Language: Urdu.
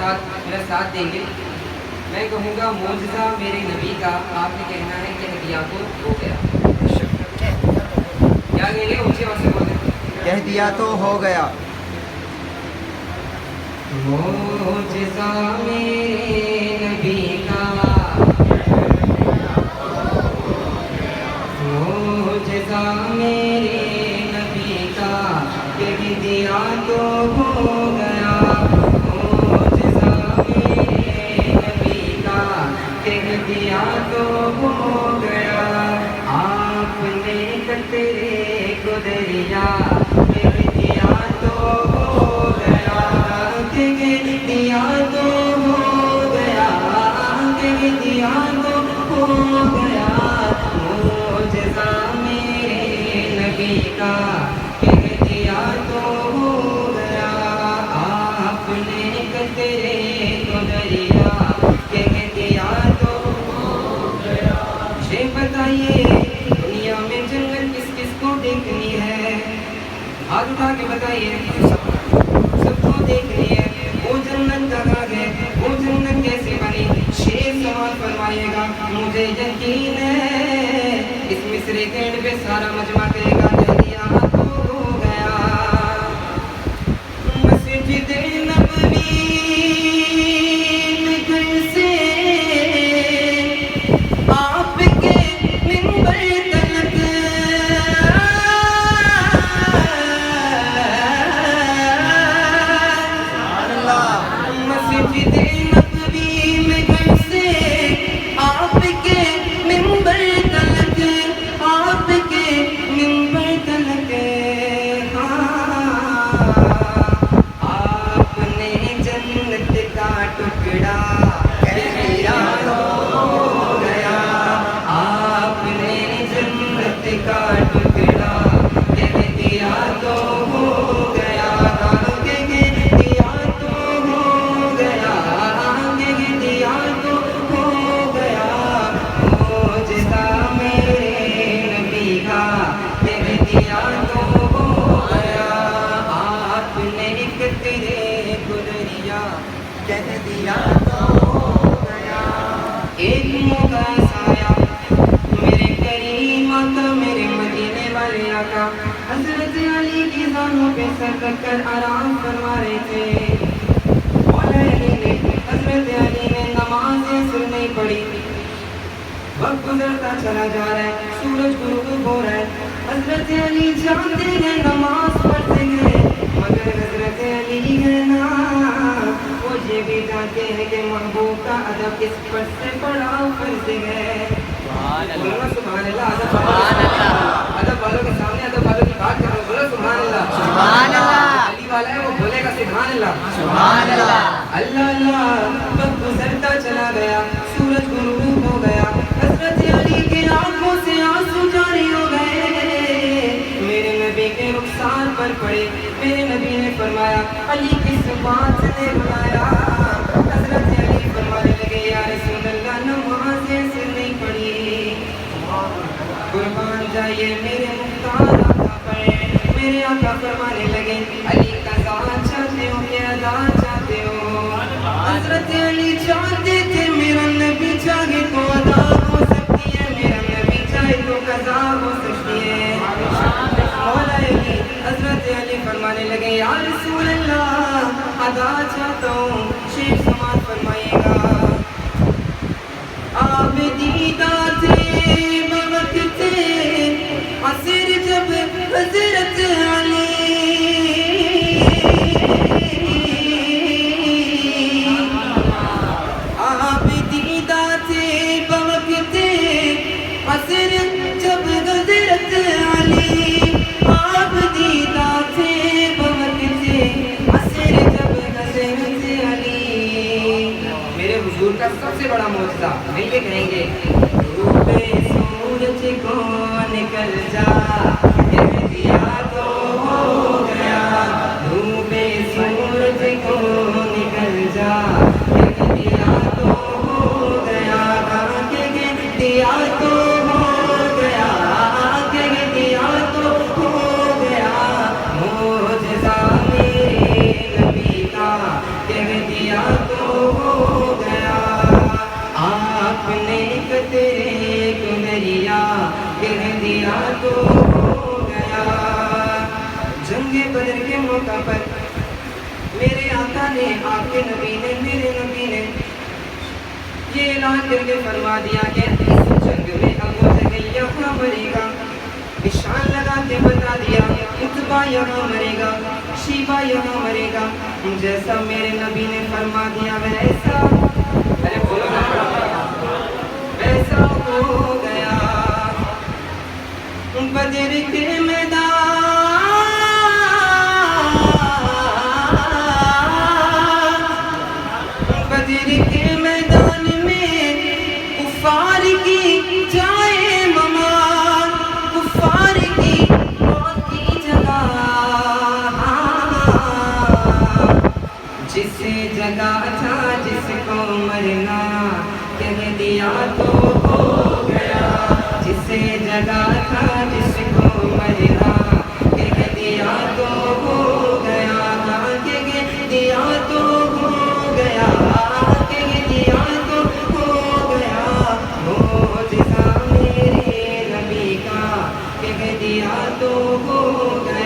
میرا ساتھ دیں گے. میں کہوں گا معجزہ میرے نبی کا, آپ نے کہنا ہے کہ دیا تو ہو گیا. کیا کہیں گے؟ اونچی آواز سے بولیں. کہہ دیا تو ہو گیا. معجزہ میرے نبی کا, معجزہ میرے نبی کا, کہہ دیا تو ہو گیا. معجزہ میرے نبی کا, کہہ دیا تو ہو گیا. آپ نے قطرے کو دریا کہہ دیا تو ہو گیا. کہہ دیا تو ہو گیا, کہہ دیا تو ہو گیا. معجزہ میرے نبی کا, کہہ دیا تو ہو گیا. آپ نے قطرے کو دریا کہہ دیا تو ہو گیا. مجھے بتائیے دنیا میں جنت کس کس کو دیکھنی ہے؟ ہاتھ اٹھا کے بتائیے. سب کو دیکھنی ہے. وہ جنت کہاں ہے؟ وہ جنت کیسے بنی؟ شیر سوال فرمائیے گا. مجھے یقین ہے اس مصرے کے اینڈ پہ سارا مجمع کہے گا کہہ دیا تو ہو گیا. مسجد نبوی میں گھر سے آپ کے منبر تلک, مسجد نبوی میں گھر سے آپ کے منبر تلک, آپ کے منبر تلک. آپ نے جنت کا ٹکڑا کہہ دیا تو ہو گیا. آپ نے جنت کا ٹکڑا کہہ دیا تو ہو گیا. کہہ دیا تو ہو گیا, کہہ دیا تو ہو گیا. معجزہ میرے نبی کا, کہہ دیا تو ہو گیا. آپ نے قطرے کو دریا کہہ دیا تو ہو گیا. ایک موقع ایسا آیا میرے کریم آقا, میرے مدینے والے آقا حضرت علی کی زانوں پہ سر رکھ کر آرام فرما رہے تھے. مولا علی نے, حضرت علی نے نماز عصر نہیں پڑھی. وقت گزرتا چلا جا رہا ہے, سورج غروب ہو رہا ہے. حضرت علی جانتے ہیں نماز پڑھتے ہیں, مگر حضرت علی ہے نا وہ یہ بھی جانتے ہیں کہ محبوب کا ادب اس پر سے بڑا فرض ہے. بولو سبحان اللہ. ادب والوں کے سامنے ادب والوں کی بات کرو. بولو سبحان اللہ. علی والا ہے وہ بولے گا سبحان اللہ. اللہ اللہ. وقت گزرتا چلا گیا, سورج غروب ہو گیا. حضرت علی کے آنکھوں سے آنسو جاری ہو گئے. میرے نبی کے رخسار پر پڑے. میرے نبی نے فرمایا علی کس بات نے بلایا؟ حضرت علی فرمانے لگے یا رسول اللہ نماز ایسے نہیں پڑھی. قربان جائیے میرے مختار آقا پر. میرے آقا فرمانے لگے علی قضا چاہتے ہو کہ ادا چاہتے ہو؟ حضرت علی چاہتے تھے میرا نبی چاہے تو ادا ہو سکتی ہے, میرا نبی چاہے تو قضا ہو سکتی ہے. مولا علی, حضرت علی فرمانے لگے یا رسول اللہ ادا چاہتا ہوں. شیخ سماعت فرمائیے گا. آپ دیدہ تھے بوقت عصر جب حضرت علی, آپ دیدہ تھے بوقت عصر جب حضرت علی, آپ دیدہ تھے بوقت عصر جب حضرت علی. میرے حضور کا سب سے بڑا معجزہ نہیں یہ کہیں گے غروب سورج کو نکل جا کہہ دیا تو ہو گیا. غروب سورج کو نکل جا کہہ دیا تو ہو گیا. کہہ دیا تو ہو گیا, کہہ دیا تو ہو گیا. معجزہ میرے نبی کا, کہہ دیا تو جنگ بدر کے موقع پر میرے آقا نے، آپ کے نبی نے، میرے نبی نے یہ اعلان کر کے فرما دیا کہ اس جنگ میں ابو جہل یہاں مرے گا، نشان لگا کے بتا دیا اتبا یہاں مرے گا، شیبہ یہاں مرے گا، جیسا میرے نبی نے فرما دیا ویسا، ارے بولو نا، ویسا ہو گیا۔ بدر کے میدان، بدر کے میدان میں کفار کی جائے ممار، کفار کی موت کی جگہ، جس جگہ تھا جس کو مرنا کہہ دیا تو ہو گیا، جس جگہ تھا جس کو مرنا کہہ دیا تو ہو گیا، کہہ دیا تو ہو گیا، کہہ دیا تو ہو گیا، معجزہ میرے نبی کا کہہ دیا تو ہو گیا۔